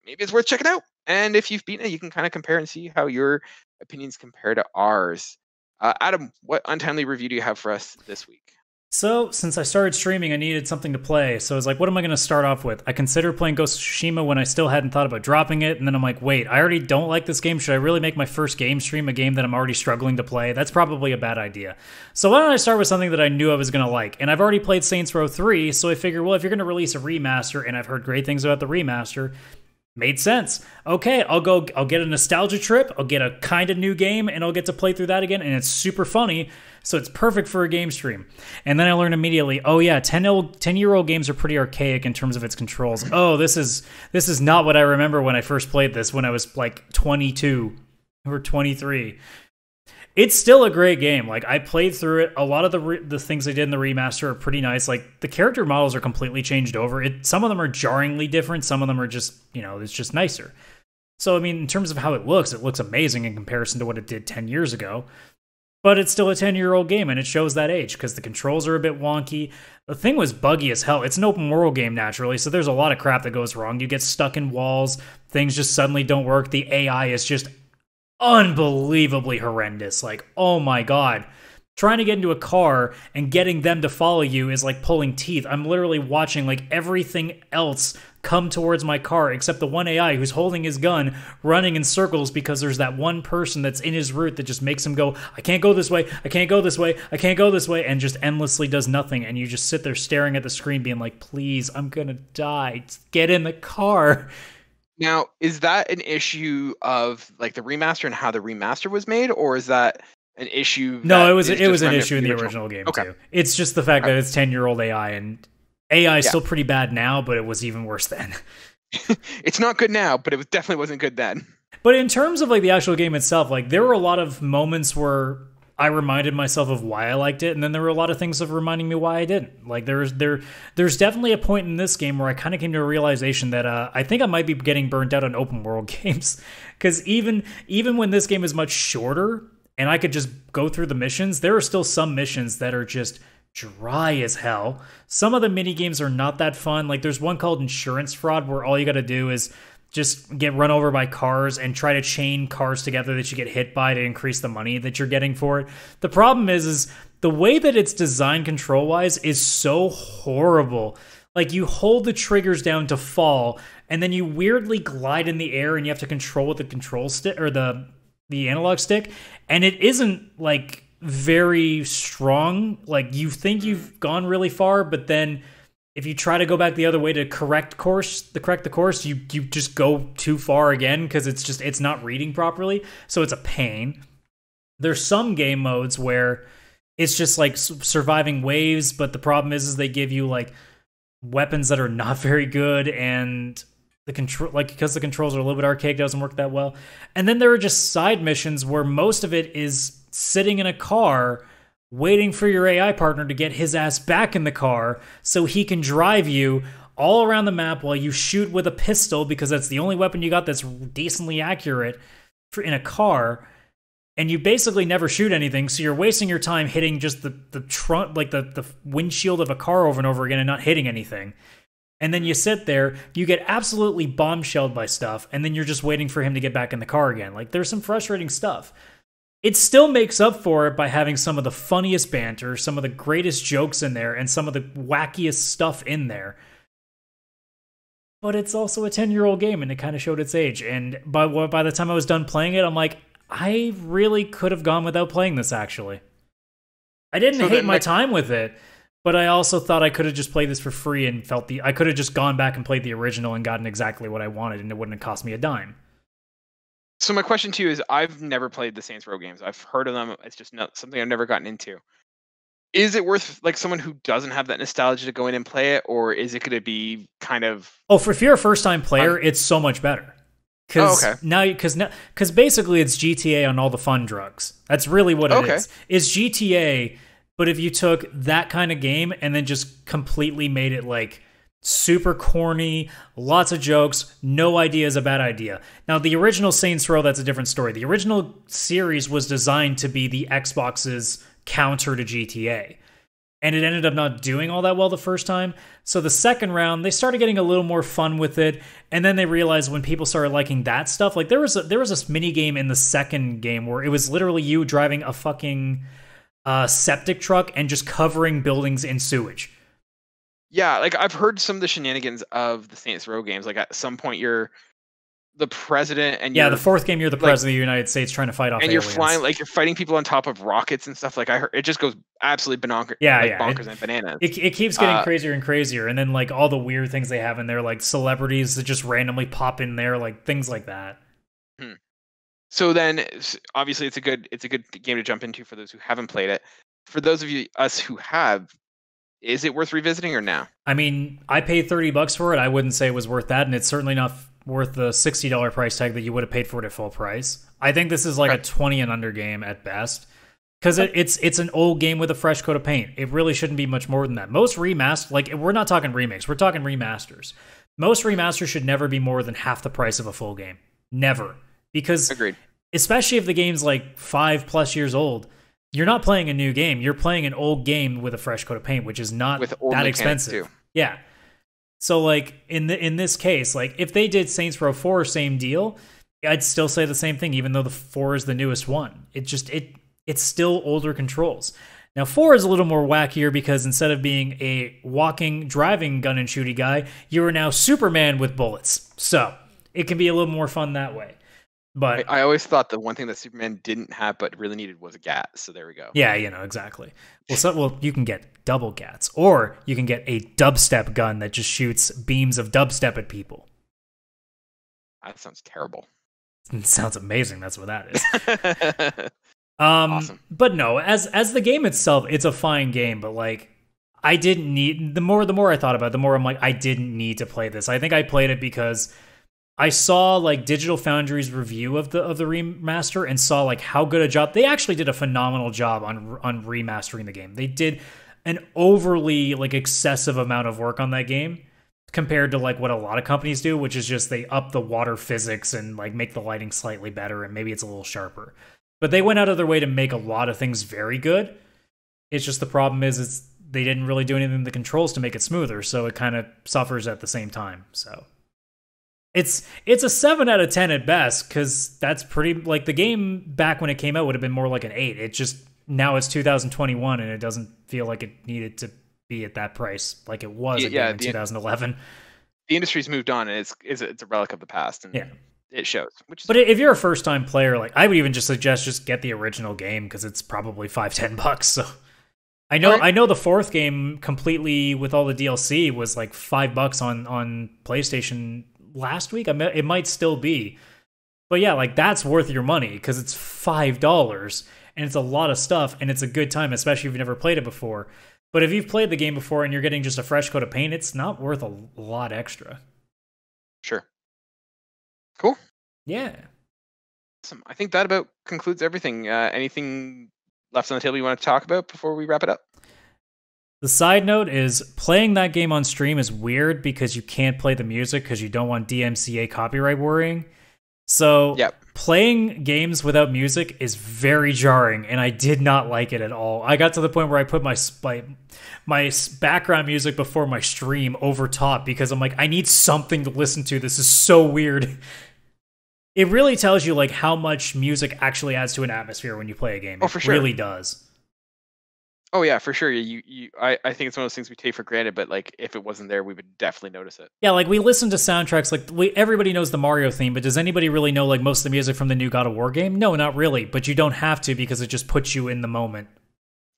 maybe it's worth checking out. And if you've beaten it, you can kind of compare and see how your opinions compare to ours. Adam, what untimely review do you have for us this week? So, since I started streaming, I needed something to play. So I was like, what am I going to start off with? I considered playing Ghost of Tsushima when I still hadn't thought about dropping it. And then I'm like, wait, I already don't like this game. Should I really make my first game stream a game that I'm already struggling to play? That's probably a bad idea. So why don't I start with something that I knew I was going to like? And I've already played Saints Row 3, so I figured, well, if you're going to release a remaster, and I've heard great things about the remaster, made sense. Okay, I'll get a nostalgia trip, I'll get a kind of new game, and I'll get to play through that again, and it's super funny, so it's perfect for a game stream. And then I learned immediately, oh yeah, 10-year-old games are pretty archaic in terms of its controls. Oh, this is not what I remember when I first played this, when I was like 22 or 23. It's still a great game. Like, I played through it. A lot of the things they did in the remaster are pretty nice. Like, the character models are completely changed over. Some of them are jarringly different. Some of them are just, it's just nicer. So, I mean, in terms of how it looks amazing in comparison to what it did 10 years ago. But it's still a 10-year-old game, and it shows that age, because the controls are a bit wonky. The thing was buggy as hell. It's an open world game, naturally, so there's a lot of crap that goes wrong. You get stuck in walls. Things just suddenly don't work. The AI is just unbelievably horrendous. Like, oh my god. Trying to get into a car and getting them to follow you is like pulling teeth. I'm literally watching like everything else come towards my car except the one AI who's holding his gun, running in circles because there's that one person that's in his route that just makes him go, I can't go this way, I can't go this way, I can't go this way, and just endlessly does nothing. And you just sit there staring at the screen being like, please, I'm gonna die. Just get in the car. Now, is that an issue of like the remaster and how the remaster was made, or is that an issue? No, it was an issue in the original game too. It's just the fact that it's 10-year-old AI, and AI is still pretty bad now, but it was even worse then. It's not good now, but it definitely wasn't good then. But in terms of like the actual game itself, like there were a lot of moments where I reminded myself of why I liked it, and then there were a lot of things of reminding me why I didn't. Like there's definitely a point in this game where I kind of came to a realization that I think I might be getting burnt out on open world games, because even when this game is much shorter and I could just go through the missions, there are still some missions that are just dry as hell. Some of the mini games are not that fun. Like there's one called Insurance Fraud where all you got to do is just get run over by cars and try to chain cars together that you get hit by to increase the money that you're getting for it. The problem is the way that it's designed control-wise is so horrible. Like you hold the triggers down to fall, and then you weirdly glide in the air and you have to control with the control stick or the analog stick, and it isn't like very strong. Like you think you've gone really far, but then if you try to go back the other way to correct the course, you just go too far again because it's not reading properly. So it's a pain. There's some game modes where it's just like surviving waves, but the problem is they give you like weapons that are not very good, and the control, like because the controls are a little bit archaic, doesn't work that well. And then there are just side missions where most of it is sitting in a car waiting for your AI partner to get his ass back in the car so he can drive you all around the map while you shoot with a pistol, because that's the only weapon you got that's decently accurate in a car. And you basically never shoot anything, so you're wasting your time hitting just the trunk, like the windshield of a car over and over again and not hitting anything. And then you sit there, you get absolutely bombshelled by stuff, and then you're just waiting for him to get back in the car again. Like, there's some frustrating stuff. It still makes up for it by having some of the funniest banter, some of the greatest jokes in there, and some of the wackiest stuff in there. But it's also a 10-year-old game, and it kind of showed its age. And by the time I was done playing it, I'm like, I really could have gone without playing this, actually. I didn't So hate then, my time with it, but I also thought I could have just played this for free and I could have just gone back and played the original and gotten exactly what I wanted, and it wouldn't have cost me a dime. So my question to you is, I've never played the Saints Row games. I've heard of them. It's just not something I've never gotten into. Is it worth, like, someone who doesn't have that nostalgia to go in and play it, or is it going to be kind of? Oh, if you're a first-time player, it's so much better. Because basically it's GTA on all the fun drugs. That's really what it is. It's GTA, but if you took that kind of game and then just completely made it like super corny, lots of jokes, no idea is a bad idea. Now, the original Saints Row, that's a different story. The original series was designed to be the Xbox's counter to GTA. And it ended up not doing all that well the first time. So the second round, they started getting a little more fun with it. And then they realized when people started liking that stuff, like there was this mini game in the second game where it was literally you driving a fucking septic truck and just covering buildings in sewage. Yeah, like I've heard some of the shenanigans of the Saints Row games. Like at some point you're the president, and the fourth game you're the president of the United States trying to fight off aliens. You're flying, like you're fighting people on top of rockets and stuff. Like I heard, it just goes absolutely bonkers. Bonkers and bananas. It keeps getting crazier and crazier, and then like all the weird things they have in there, like celebrities that just randomly pop in there, like things like that. So then, obviously, it's a good game to jump into for those who haven't played it. For those of us who have, is it worth revisiting or no? I mean, I paid $30 for it. I wouldn't say it was worth that, and it's certainly not worth the $60 price tag that you would have paid for it at full price. I think this is like a 20 and under game at best, because it's an old game with a fresh coat of paint. It really shouldn't be much more than that. Most remasters, like we're not talking remakes, we're talking remasters. Most remasters should never be more than half the price of a full game. Never. Because agreed. Especially if the game's like 5+ years old, you're not playing a new game. You're playing an old game with a fresh coat of paint, which is not that expensive. Too. Yeah. So like in this case, like if they did Saints Row 4, same deal, I'd still say the same thing, even though the 4 is the newest one. It's still older controls. Now 4 is a little more wackier because instead of being a walking, driving gun and shooty guy, you are now Superman with bullets. So it can be a little more fun that way. But I always thought the one thing that Superman didn't have but really needed was a gat. So there we go. Yeah, exactly. Well, you can get double gats, or you can get a dubstep gun that just shoots beams of dubstep at people. That sounds terrible. It sounds amazing. That's what that is. Awesome. But no, as the game itself, it's a fine game. But like, I didn't need the more I thought about it, the more I'm like, I didn't need to play this. I think I played it because I saw like Digital Foundry's review of the remaster and saw like how good a job they actually did. A phenomenal job on remastering the game. They did an overly like excessive amount of work on that game compared to like what a lot of companies do, which is just they up the water physics and like make the lighting slightly better and maybe it's a little sharper. But they went out of their way to make a lot of things very good. It's just the problem is they didn't really do anything in the controls to make it smoother, so it kind of suffers at the same time. So it's a 7 out of 10 at best, because that's pretty, like, the game back when it came out would have been more like an 8. It just, now it's 2021 and it doesn't feel like it needed to be at that price like it was in 2011. The industry's moved on, and it's a relic of the past, and it shows. But if you're a first-time player, like, I would even just suggest just get the original game, because it's probably $5-10. So I know the fourth game completely with all the DLC was like $5 on PlayStation last week. It might still be, but yeah, like that's worth your money because it's $5 and it's a lot of stuff and it's a good time, especially if you've never played it before. But if you've played the game before and you're getting just a fresh coat of paint, it's not worth a lot extra. Sure. Cool. Yeah. Awesome. I think that about concludes everything. Anything left on the table you want to talk about before we wrap it up? The side note is playing that game on stream is weird because you can't play the music because you don't want DMCA copyright worrying. So playing games without music is very jarring, and I did not like it at all. I got to the point where I put my background music before my stream over top because I'm like, I need something to listen to. This is so weird. It really tells you like how much music actually adds to an atmosphere when you play a game. It really does. Oh yeah, for sure. I think it's one of those things we take for granted, but like if it wasn't there, we would definitely notice it. Yeah, like we listen to soundtracks. Like everybody knows the Mario theme, but does anybody really know like most of the music from the new God of War game? No, not really. But you don't have to because it just puts you in the moment.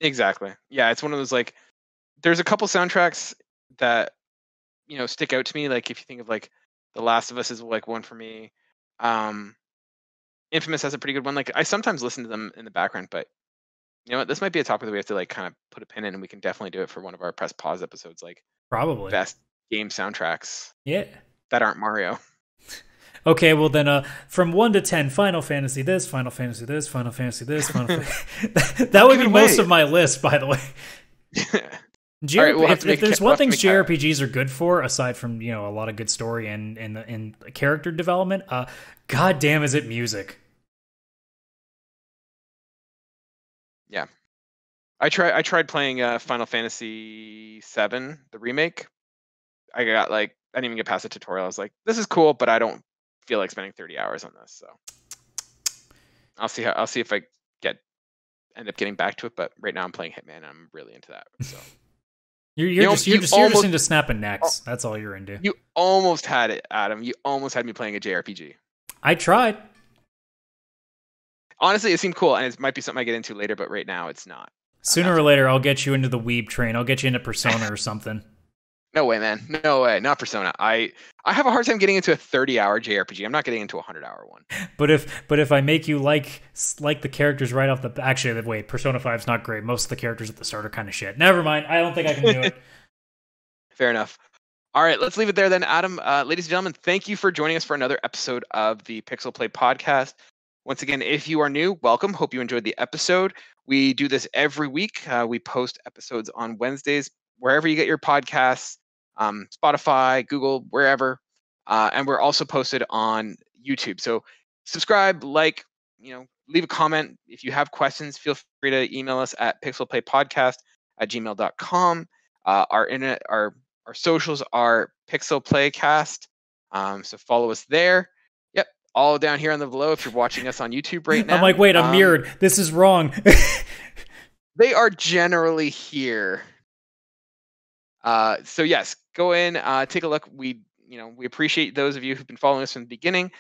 Exactly. Yeah, it's one of those like. There's a couple soundtracks that stick out to me. Like if you think of like The Last of Us is like one for me. Um, Infamous has a pretty good one. Like I sometimes listen to them in the background, but you know what? This might be a topic that we have to like kind of put a pin in, and we can definitely do it for one of our press pause episodes. Like Probably. best game soundtracks Yeah. that aren't Mario. Okay, well then, from 1 to 10, Final Fantasy this, Final Fantasy this, Final Fantasy this, that would be most of my list, by the way. Right, we'll if there's one thing JRPGs are good for, aside from a lot of good story and character development, god damn is it music. Yeah, I tried playing Final Fantasy VII, the remake. I didn't even get past the tutorial. I was like, this is cool, but I don't feel like spending 30 hours on this. So I'll see if I end up getting back to it. But right now I'm playing Hitman, and I'm really into that. So you're just into snapping necks. That's all you're into. You almost had it, Adam. You almost had me playing a JRPG. I tried. Honestly, it seemed cool, and it might be something I get into later, but right now it's not. Sooner or later, I'll get you into the weeb train. I'll get you into Persona or something. No way, man. No way. Not Persona. I have a hard time getting into a 30-hour JRPG. I'm not getting into a 100-hour one. But if I make you like the characters right off the actually wait, Persona 5's not great. Most of the characters at the start are kind of shit. Never mind. I don't think I can do it. Fair enough. All right, let's leave it there then, Adam. Ladies and gentlemen, thank you for joining us for another episode of the PixelPlay podcast. Once again, if you are new, welcome. Hope you enjoyed the episode. We do this every week. We post episodes on Wednesdays, wherever you get your podcasts, Spotify, Google, wherever. And we're also posted on YouTube. So subscribe, leave a comment. If you have questions, feel free to email us at pixelplaypodcast@gmail.com. Our socials are PixelPlaycast. So follow us there. Yep, all down here on the below if you're watching us on YouTube right now. I'm like, wait, I'm mirrored. This is wrong. They are generally here. So yes, go in, take a look. We appreciate those of you who've been following us from the beginning.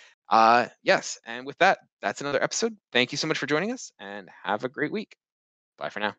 Yes, and with that, that's another episode. Thank you so much for joining us, and have a great week. Bye for now.